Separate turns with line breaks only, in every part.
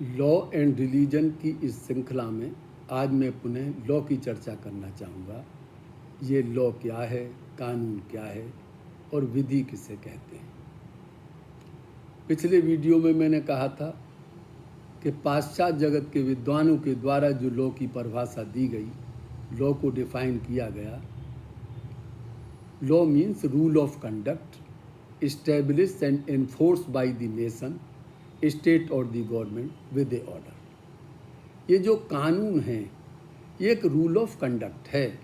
Law and religion की इस श्रृंखला में आज मैं पुनः लॉ की चर्चा करना चाहूँगा। ये लॉ क्या है, कानून क्या है और विधि किसे कहते हैं। पिछले वीडियो में मैंने कहा था कि पाश्चात्य जगत के विद्वानों के द्वारा जो लॉ की परिभाषा दी गई, लॉ को डिफाइन किया गया। Law means rule of conduct established and enforced by the nation, state और the government with a order। ये जो कानून है ये एक रूल ऑफ कंडक्ट है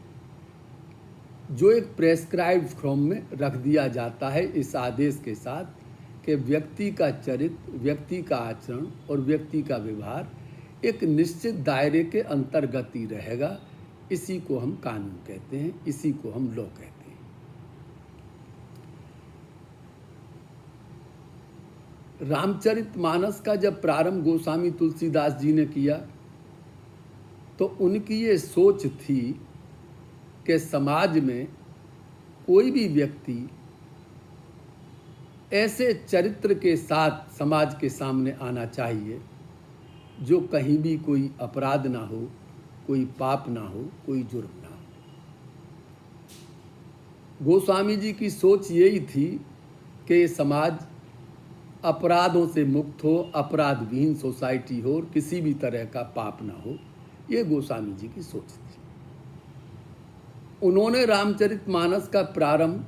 जो एक प्रेस्क्राइब्ड फॉर्म में रख दिया जाता है इस आदेश के साथ कि व्यक्ति का चरित्र, व्यक्ति का आचरण और व्यक्ति का व्यवहार एक निश्चित दायरे के अंतर्गत ही रहेगा। इसी को हम कानून कहते हैं, इसी को हम लॉ कहते हैं। रामचरितमानस का जब प्रारंभ गोस्वामी तुलसीदास जी ने किया तो उनकी ये सोच थी कि समाज में कोई भी व्यक्ति ऐसे चरित्र के साथ समाज के सामने आना चाहिए जो कहीं भी कोई अपराध ना हो, कोई पाप ना हो, कोई जुर्म ना हो। गोस्वामी जी की सोच यही थी कि ये समाज अपराधों से मुक्त हो, अपराध विहीन सोसाइटी हो और किसी भी तरह का पाप ना हो। ये गोस्वामी जी की सोच थी। उन्होंने रामचरितमानस का प्रारंभ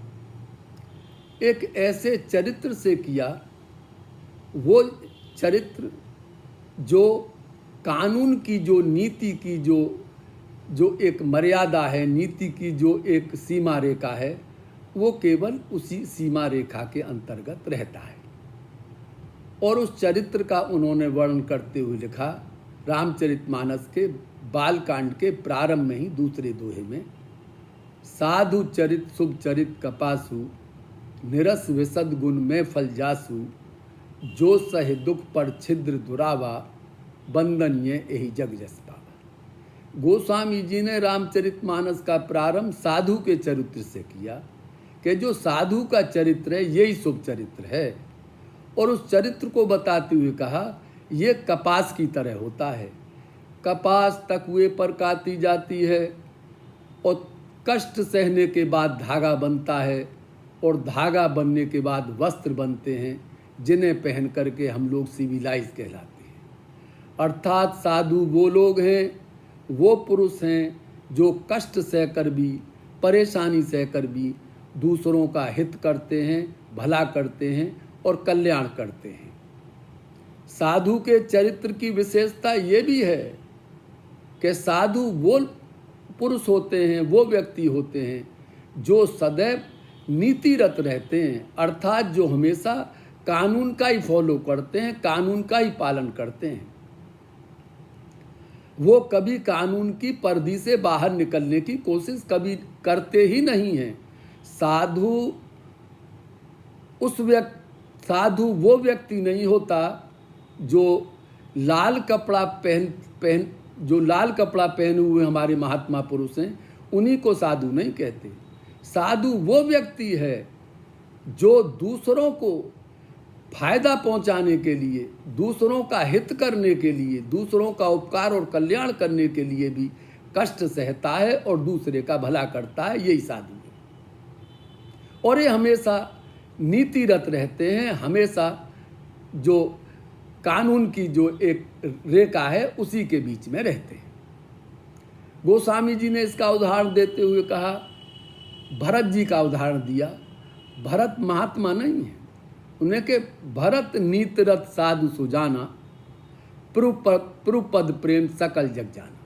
एक ऐसे चरित्र से किया, वो चरित्र जो कानून की, जो नीति की, जो एक मर्यादा है, नीति की जो एक सीमा रेखा है, वो केवल उसी सीमा रेखा के अंतर्गत रहता है। और उस चरित्र का उन्होंने वर्णन करते हुए लिखा रामचरितमानस के बालकांड के प्रारंभ में ही दूसरे दोहे में, साधु चरित शुभ चरित कपासु, निरस विशद गुण में फल जासु, जो सह दुख पर छिद्र दुरावा, बंधन ये यही जग जस पावा। गोस्वामी जी ने रामचरितमानस का प्रारंभ साधु के चरित्र से किया कि जो साधु का चरित्र है यही शुभ चरित्र है, और उस चरित्र को बताते हुए कहा ये कपास की तरह होता है। कपास तकुए पर काती जाती है और कष्ट सहने के बाद धागा बनता है, और धागा बनने के बाद वस्त्र बनते हैं जिन्हें पहन करके हम लोग सिविलाइज कहलाते हैं। अर्थात साधु वो लोग हैं, वो पुरुष हैं जो कष्ट सहकर भी, परेशानी सहकर भी दूसरों का हित करते हैं, भला करते हैं और कल्याण करते हैं। साधु के चरित्र की विशेषता ये भी है कि साधु वो पुरुष होते हैं, वो व्यक्ति होते हैं जो सदैव नीतिरत रहते हैं, अर्थात जो हमेशा कानून का ही फॉलो करते हैं, कानून का ही पालन करते हैं। वो कभी कानून की परिधि से बाहर निकलने की कोशिश कभी करते ही नहीं हैं। साधु वो व्यक्ति नहीं होता जो लाल कपड़ा पहने हुए हमारे महात्मा पुरुष हैं, उन्हीं को साधु नहीं कहते। साधु वो व्यक्ति है जो दूसरों को फायदा पहुंचाने के लिए, दूसरों का हित करने के लिए, दूसरों का उपकार और कल्याण करने के लिए भी कष्ट सहता है और दूसरे का भला करता है, यही साधु है। और ये हमेशा नीतिरत रहते हैं, हमेशा जो कानून की जो एक रेखा है उसी के बीच में रहते हैं। गोस्वामी जी ने इसका उदाहरण देते हुए कहा, भरत जी का उदाहरण दिया। भरत महात्मा नहीं है, उन्हें के भरत नीतिरत साधु सुजाना, पुरुपद प्रेम सकल जग जाना।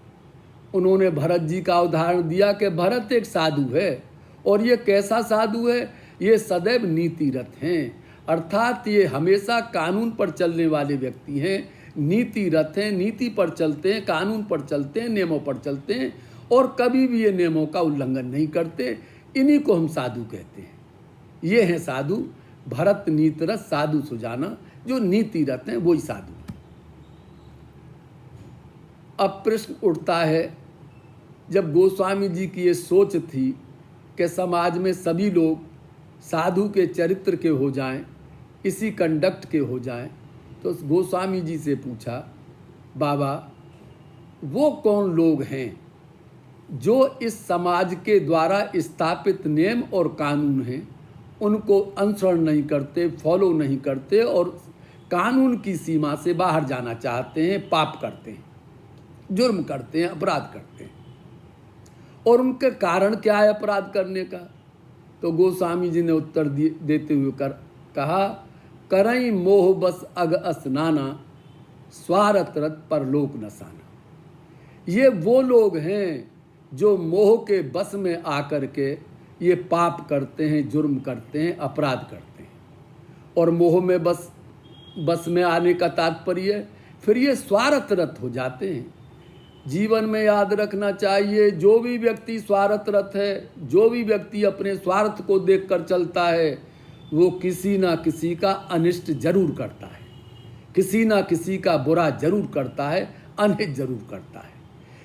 उन्होंने भरत जी का उदाहरण दिया कि भरत एक साधु है, और ये कैसा साधु है, ये सदैव नीतिरत हैं, अर्थात ये हमेशा कानून पर चलने वाले व्यक्ति हैं, नीतिरत हैं, नीति पर चलते हैं, कानून पर चलते हैं, नियमों पर चलते हैं और कभी भी ये नियमों का उल्लंघन नहीं करते। इन्हीं को हम साधु कहते हैं। ये हैं साधु, भरत नीतिरत साधु सुजाना, जो नीतिरत हैं वही साधु। अब प्रश्न उठता है, जब गोस्वामी जी की ये सोच थी कि समाज में सभी लोग साधु के चरित्र के हो जाएं, इसी कंडक्ट के हो जाएं, तो गोस्वामी जी से पूछा बाबा वो कौन लोग हैं जो इस समाज के द्वारा स्थापित नियम और कानून हैं उनको अनुसरण नहीं करते, फॉलो नहीं करते और कानून की सीमा से बाहर जाना चाहते हैं, पाप करते हैं, जुर्म करते हैं, अपराध करते हैं। और उनके कारण क्या है अपराध करने का? तो गोस्वामी जी ने उत्तर देते हुए कहा, करई मोह बस अग अस्नाना, स्वार्थ रत परलोक नसाना। ये वो लोग हैं जो मोह के बस में आकर के ये पाप करते हैं, जुर्म करते हैं, अपराध करते हैं। और मोह में बस में आने का तात्पर्य फिर ये स्वार्थरत हो जाते हैं। जीवन में याद रखना चाहिए, जो भी व्यक्ति स्वार्थरत है, जो भी व्यक्ति अपने स्वार्थ को देखकर चलता है, वो किसी ना किसी का अनिष्ट जरूर करता है, किसी ना किसी का बुरा जरूर करता है, अनहित जरूर करता है।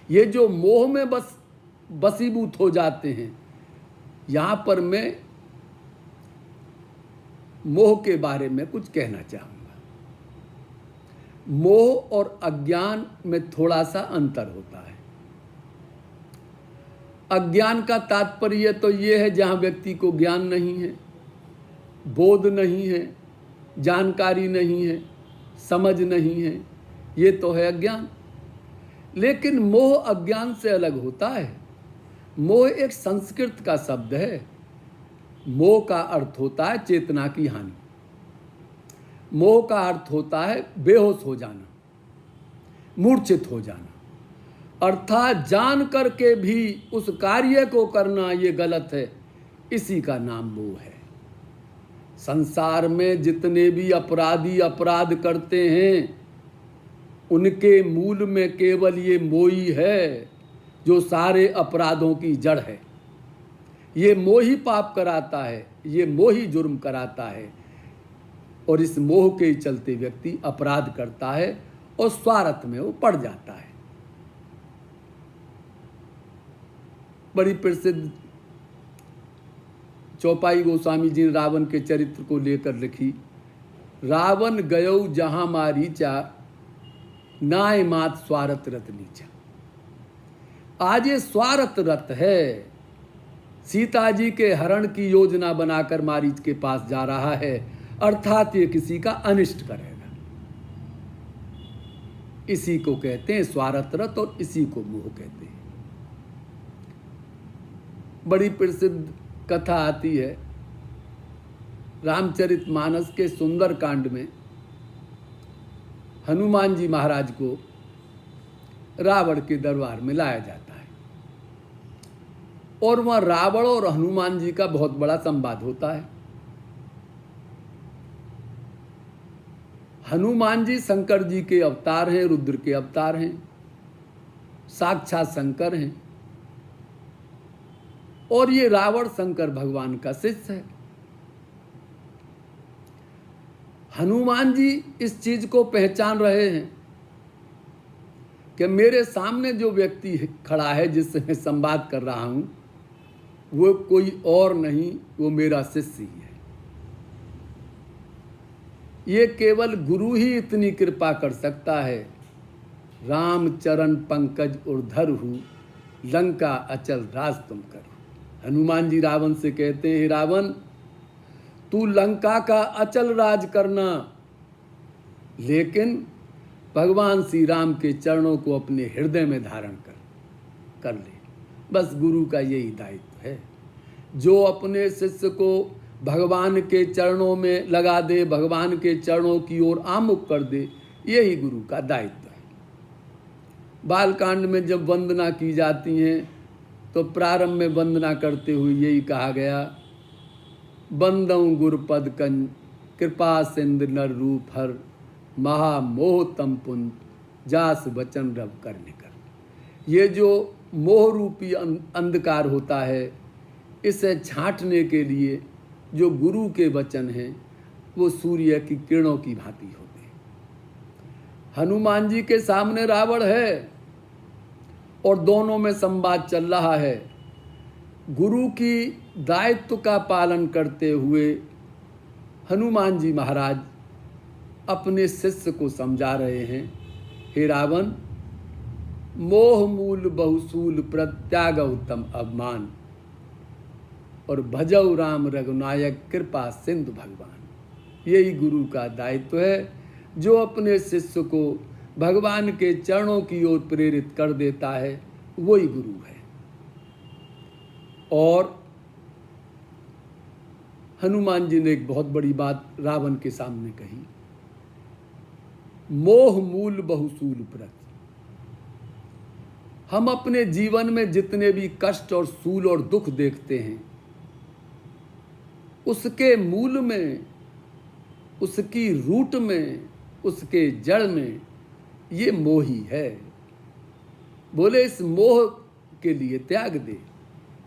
ये जो मोह में बसीभूत हो जाते हैं, यहाँ पर मैं मोह के बारे में कुछ कहना चाहूँगा। मोह और अज्ञान में थोड़ा सा अंतर होता है। अज्ञान का तात्पर्य तो ये है जहाँ व्यक्ति को ज्ञान नहीं है, बोध नहीं है, जानकारी नहीं है, समझ नहीं है, ये तो है अज्ञान। लेकिन मोह अज्ञान से अलग होता है। मोह एक संस्कृत का शब्द है। मोह का अर्थ होता है चेतना की हानि। मोह का अर्थ होता है बेहोश हो जाना, मूर्छित हो जाना, अर्थात जान करके भी उस कार्य को करना ये गलत है, इसी का नाम मोह है। संसार में जितने भी अपराधी अपराध करते हैं उनके मूल में केवल ये मोह ही है जो सारे अपराधों की जड़ है। ये मोह ही पाप कराता है, ये मोह ही जुर्म कराता है। और इस मोह के चलते व्यक्ति अपराध करता है और स्वार्थ में वो पड़ जाता है। बड़ी प्रसिद्ध चौपाई गोस्वामी जी ने रावण के चरित्र को लेकर लिखी, रावण गयो जहां मारीचा, नाय मात स्वार्थ रत नीचा। आज ये स्वार्थ रत है, सीता जी के हरण की योजना बनाकर मारीच के पास जा रहा है, अर्थात ये किसी का अनिष्ट करेगा। इसी को कहते हैं स्वार्थ रत और इसी को मोह कहते हैं। बड़ी प्रसिद्ध कथा आती है रामचरितमानस के सुंदर कांड में। हनुमान जी महाराज को रावण के दरबार में लाया जाता है और वहां रावण और हनुमान जी का बहुत बड़ा संवाद होता है। हनुमान जी शंकर जी के अवतार हैं, रुद्र के अवतार हैं, साक्षात शंकर हैं। और ये रावण शंकर भगवान का शिष्य है। हनुमान जी इस चीज को पहचान रहे हैं कि मेरे सामने जो व्यक्ति खड़ा है, जिससे मैं संवाद कर रहा हूं, वो कोई और नहीं, वो मेरा शिष्य ही है। ये केवल गुरु ही इतनी कृपा कर सकता है। राम चरण पंकज उर्धरहु, लंका अचल राज तुम करो। हनुमान जी रावण से कहते हैं, रावण तू लंका का अचल राज करना, लेकिन भगवान श्री राम के चरणों को अपने हृदय में धारण कर ले। बस गुरु का यही दायित्व है। जो अपने शिष्य को भगवान के चरणों में लगा दे, भगवान के चरणों की ओर आमुख कर दे, यही गुरु का दायित्व है। बालकांड में जब वंदना की जाती हैं तो प्रारंभ में वंदना करते हुए यही कहा गया, बंदऊ गुरुपद कंज, कृपा सिंधु नर रूप हर, महामोह तम पुंज, जास वचन रव करने कर। ये जो मोह रूपी अंधकार होता है, इसे छांटने के लिए जो गुरु के वचन हैं वो सूर्य की किरणों की भांति होते हैं। हनुमान जी के सामने रावण है और दोनों में संवाद चल रहा है। गुरु की दायित्व का पालन करते हुए हनुमान जी महाराज अपने शिष्य को समझा रहे हैं, हे रावण, मोह मूल बहुसूल प्रत्याग उत्तम अभिमान, और भजौ राम रघुनायक कृपा सिंधु भगवान। यही गुरु का दायित्व है, जो अपने शिष्य को भगवान के चरणों की ओर प्रेरित कर देता है, वही गुरु है। और हनुमान जी ने एक बहुत बड़ी बात रावण के सामने कही, मोह मूल बहुसूल प्रत। हम अपने जीवन में जितने भी कष्ट और सूल और दुख देखते हैं, उसके मूल में, उसकी रूट में, उसके जड़ में ये मोह ही है। बोले इस मोह के लिए त्याग दे,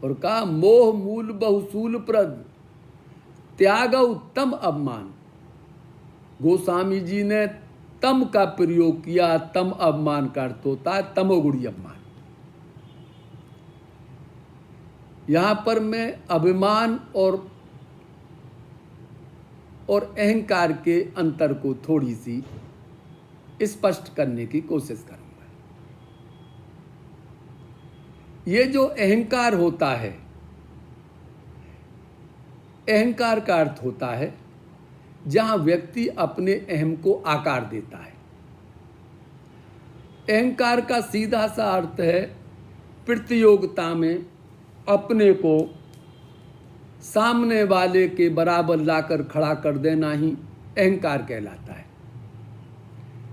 और कहा मोह मूल बहुसूल प्रद त्याग उत्तम अवमान। गोस्वामी जी ने तम का प्रयोग किया। तम अवमान का अर्थ होता है तमोगुणी अवमान। यहां पर मैं अभिमान और अहंकार के अंतर को थोड़ी सी स्पष्ट करने की कोशिश करूंगा। ये जो अहंकार होता है, अहंकार का अर्थ होता है जहां व्यक्ति अपने अहम को आकार देता है। अहंकार का सीधा सा अर्थ है प्रतियोगिता में अपने को सामने वाले के बराबर लाकर खड़ा कर देना ही अहंकार कहलाता है।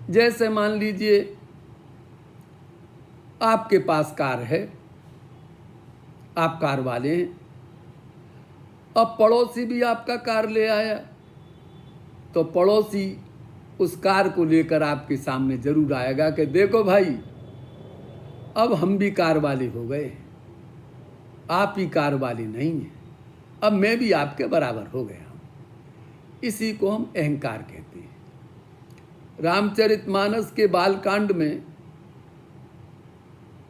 जैसे मान लीजिए आपके पास कार है, आप कार वाले हैं, अब पड़ोसी भी आपका कार ले आया, तो पड़ोसी उस कार को लेकर आपके सामने जरूर आएगा कि देखो भाई, अब हम भी कार वाले हो गए, आप ही कार वाले नहीं हैं, अब मैं भी आपके बराबर हो गया हूं। इसी को हम अहंकार कहते हैं। रामचरितमानस के बालकांड में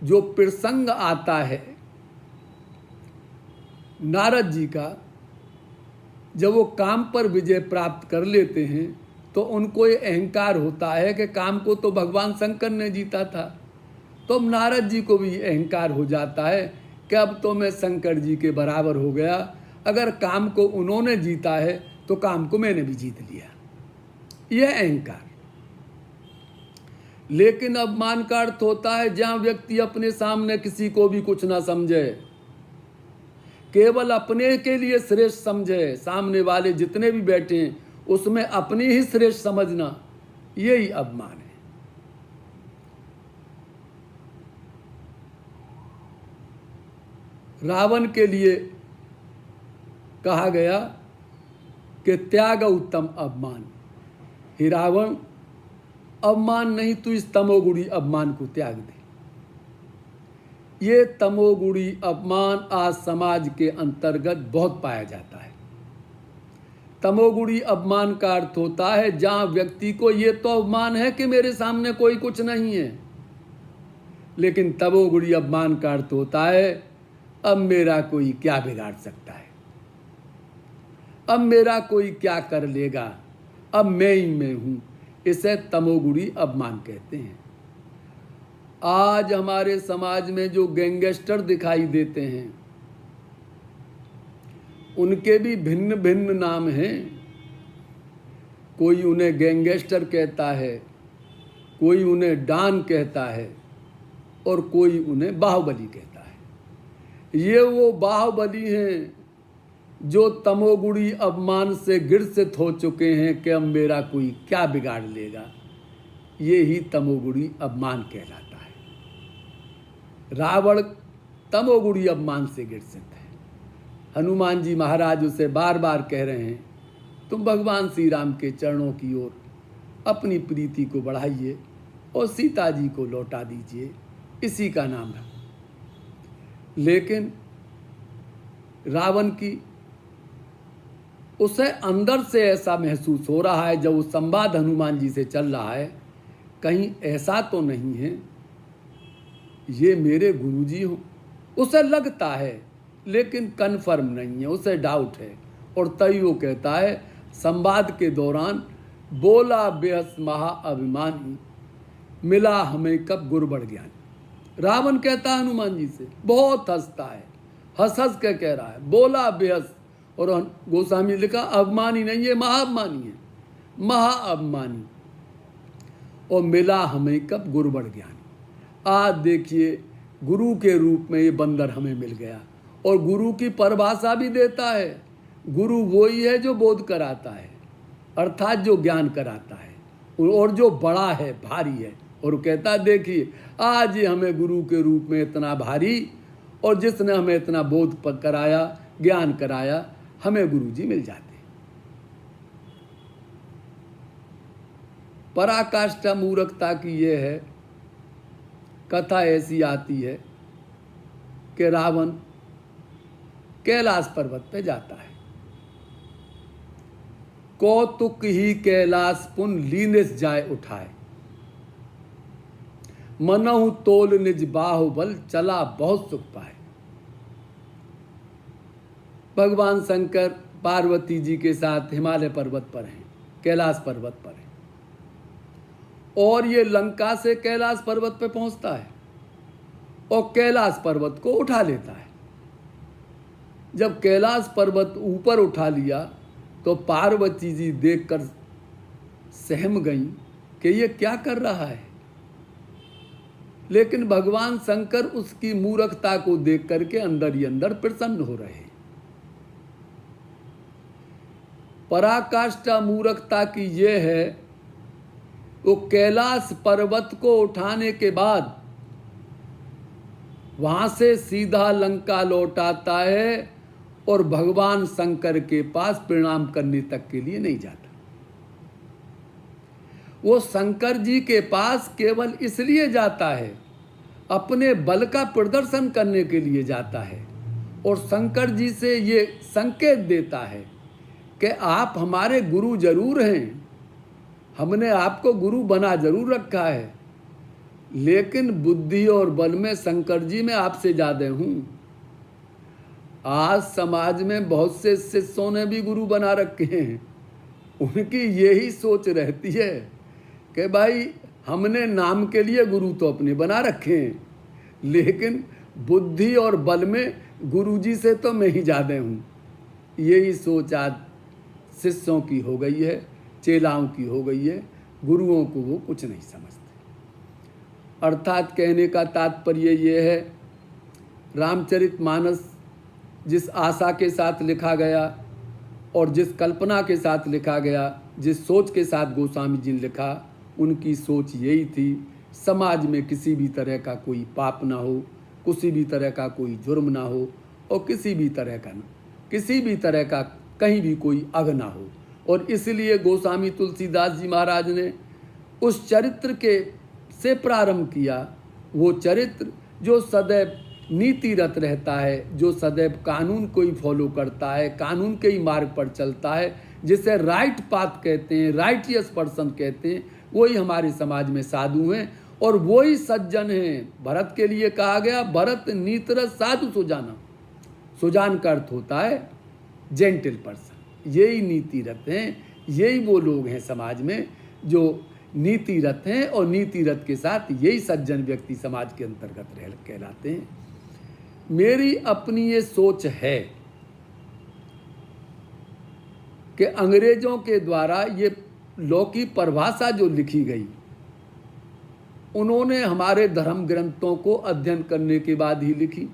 जो प्रसंग आता है नारद जी का, जब वो काम पर विजय प्राप्त कर लेते हैं तो उनको ये अहंकार होता है कि काम को तो भगवान शंकर ने जीता था। तो अब नारद जी को भी अहंकार हो जाता है कि अब तो मैं शंकर जी के बराबर हो गया, अगर काम को उन्होंने जीता है तो काम को मैंने भी जीत लिया। यह अहंकार। लेकिन अभिमान का अर्थ होता है जहां व्यक्ति अपने सामने किसी को भी कुछ ना समझे, केवल अपने के लिए श्रेष्ठ समझे, सामने वाले जितने भी बैठे हैं उसमें अपनी ही श्रेष्ठ समझना, यही अभिमान है। रावण के लिए कहा गया कि त्याग उत्तम अभिमान। हे रावण, अभिमान नहीं, तू इस तमोगुणी अभिमान को त्याग दे। ये तमोगुणी अभिमान आज समाज के अंतर्गत बहुत पाया जाता है। तमोगुणी अभिमान का अर्थ होता है जहां व्यक्ति को ये तो अभिमान है कि मेरे सामने कोई कुछ नहीं है, लेकिन तमोगुणी अभिमान का अर्थ होता है अब मेरा कोई क्या बिगाड़ सकता है, अब मेरा कोई क्या कर लेगा, अब मैं ही मैं हूं। इसे तमोगुणी अभिमान कहते हैं। आज हमारे समाज में जो गैंगस्टर दिखाई देते हैं उनके भी भिन्न भिन्न नाम हैं। कोई उन्हें गैंगस्टर कहता है, कोई उन्हें डॉन कहता है, और कोई उन्हें बाहुबली कहता है। ये वो बाहुबली हैं जो तमोगुणी अभिमान से ग्रसित हो चुके हैं कि अब मेरा कोई क्या बिगाड़ लेगा। ये ही तमोगुणी अभिमान कहलाता है। रावण तमोगुणी अभिमान से ग्रसित है। हनुमान जी महाराज उसे बार बार कह रहे हैं, तुम भगवान श्री राम के चरणों की ओर अपनी प्रीति को बढ़ाइए और सीता जी को लौटा दीजिए, इसी का नाम है। लेकिन रावण की उसे अंदर से ऐसा महसूस हो रहा है, जब वो संवाद हनुमान जी से चल रहा है, कहीं ऐसा तो नहीं है ये मेरे गुरुजी हो। उसे लगता है लेकिन कन्फर्म नहीं है, उसे डाउट है। और तई वो कहता है संवाद के दौरान, बोला बेहस महा अभिमानी, मिला हमें कब गुरुबड़ ज्ञान। रावण कहता है हनुमान जी से, बहुत हंसता है, हंस हंस के कह रहा है, बोला बेहस। और गोस्वामी ने लिखा अभिमानी नहीं, ये महाअभिमानी है, महाअभिमानी। और मिला हमें कब गुरुबड़ ज्ञान। आज देखिए गुरु के रूप में ये बंदर हमें मिल गया। और गुरु की परिभाषा भी देता है, गुरु वही है जो बोध कराता है, अर्थात जो ज्ञान कराता है, और जो बड़ा है, भारी है। और कहता देखिए आज ये हमें गुरु के रूप में इतना भारी, और जिसने हमें इतना बोध कराया, ज्ञान कराया, हमें गुरु जी मिल जाते। पराकाष्ठा मूर्खता की ये है, कथा ऐसी आती है कि रावण कैलाश पर्वत पे जाता है। कौतुक ही कैलाश पुन लीनिस जाय उठाए, मनहु तोल निज बाहुबल चला बहुत सुख पाए। भगवान शंकर पार्वती जी के साथ हिमालय पर्वत पर हैं, कैलाश पर्वत पर हैं, और ये लंका से कैलाश पर्वत पे पहुंचता है और कैलाश पर्वत को उठा लेता है। जब कैलाश पर्वत ऊपर उठा लिया तो पार्वती जी देखकर सहम गईं कि ये क्या कर रहा है। लेकिन भगवान शंकर उसकी मूर्खता को देख करके अंदर ही अंदर प्रसन्न हो रहे हैं। पराकाष्ठा मूर्खता की ये है, वो कैलाश पर्वत को उठाने के बाद वहां से सीधा लंका लौट आता है और भगवान शंकर के पास प्रणाम करने तक के लिए नहीं जाता। वो शंकर जी के पास केवल इसलिए जाता है, अपने बल का प्रदर्शन करने के लिए जाता है, और शंकर जी से ये संकेत देता है कि आप हमारे गुरु जरूर हैं, हमने आपको गुरु बना जरूर रखा है, लेकिन बुद्धि और बल में शंकर जी मैं आपसे ज़्यादा हूँ। आज समाज में बहुत से शिष्यों ने भी गुरु बना रखे हैं, उनकी यही सोच रहती है कि भाई हमने नाम के लिए गुरु तो अपने बना रखे हैं, लेकिन बुद्धि और बल में गुरु जी से तो मैं ही ज़्यादा हूँ। यही सोच आज शिष्यों की हो गई है, चेलाओं की हो गई है, गुरुओं को वो कुछ नहीं समझते। अर्थात कहने का तात्पर्य ये है, रामचरितमानस जिस आशा के साथ लिखा गया और जिस कल्पना के साथ लिखा गया, जिस सोच के साथ गोस्वामी जी ने लिखा, उनकी सोच यही थी, समाज में किसी भी तरह का कोई पाप ना हो, किसी भी तरह का कोई जुर्म ना हो, और किसी भी तरह का कहीं भी कोई अग ना हो। और इसलिए गोस्वामी तुलसीदास जी महाराज ने उस चरित्र के से प्रारंभ किया, वो चरित्र जो सदैव नीतिरत रहता है, जो सदैव कानून को ही फॉलो करता है, कानून के ही मार्ग पर चलता है, जिसे राइट पाथ कहते हैं, राइटियस पर्सन कहते हैं, वही हमारे समाज में साधु हैं और वही सज्जन हैं। भरत के लिए कहा गया, भरत नीतरस साधु सुजाना। सुजान का अर्थ होता है जेंटल पर्सन। यही नीतिरत हैं, यही वो लोग हैं समाज में जो नीतिरत हैं, और नीतिरत के साथ यही सज्जन व्यक्ति समाज के अंतर्गत कहलाते हैं। मेरी अपनी ये सोच है कि अंग्रेजों के द्वारा ये लॉ की परिभाषा जो लिखी गई, उन्होंने हमारे धर्म ग्रंथों को अध्ययन करने के बाद ही लिखी।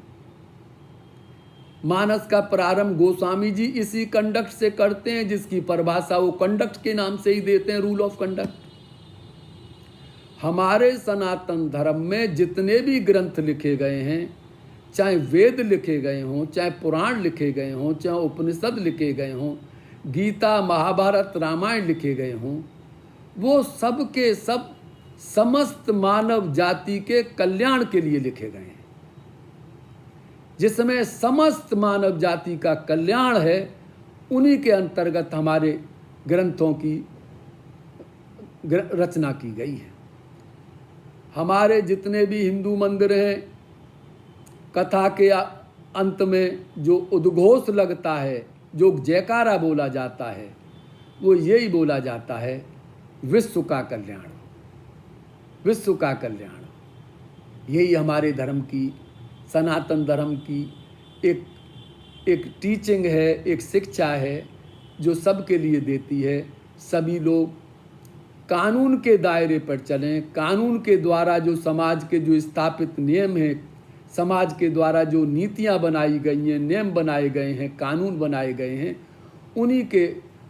मानस का प्रारंभ गोस्वामी जी इसी कंडक्ट से करते हैं, जिसकी परिभाषा वो कंडक्ट के नाम से ही देते हैं, रूल ऑफ कंडक्ट। हमारे सनातन धर्म में जितने भी ग्रंथ लिखे गए हैं, चाहे वेद लिखे गए हों, चाहे पुराण लिखे गए हों, चाहे उपनिषद लिखे गए हों, गीता महाभारत रामायण लिखे गए हों, वो सब के सब समस्त मानव जाति के कल्याण के लिए लिखे गए हैं। जिसमें समस्त मानव जाति का कल्याण है, उन्हीं के अंतर्गत हमारे ग्रंथों की रचना की गई है। हमारे जितने भी हिंदू मंदिर हैं, कथा के अंत में जो उद्घोष लगता है, जो जयकारा बोला जाता है, वो यही बोला जाता है, विश्व का कल्याण। विश्व का कल्याण। यही हमारे धर्म की, सनातन धर्म की एक टीचिंग है, एक शिक्षा है जो सबके लिए देती है। सभी लोग कानून के दायरे पर चलें, कानून के द्वारा जो समाज के जो स्थापित नियम हैं, समाज के द्वारा जो नीतियां बनाई गई हैं, नियम बनाए गए हैं, कानून बनाए गए हैं, उन्हीं के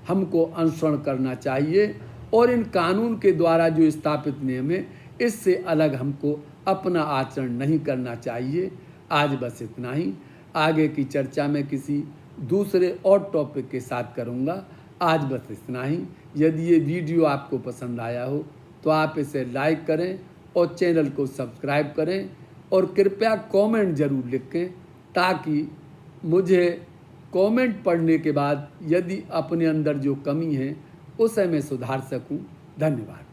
हमको अनुसरण करना चाहिए। और इन कानून के द्वारा जो स्थापित नियम है, इससे अलग हमको अपना आचरण नहीं करना चाहिए। आज बस इतना ही। आगे की चर्चा में किसी दूसरे और टॉपिक के साथ करूँगा। आज बस इतना ही। यदि ये वीडियो आपको पसंद आया हो तो आप इसे लाइक करें और चैनल को सब्सक्राइब करें, और कृपया कमेंट ज़रूर लिखें, ताकि मुझे कमेंट पढ़ने के बाद यदि अपने अंदर जो कमी है उसे मैं सुधार सकूं। धन्यवाद।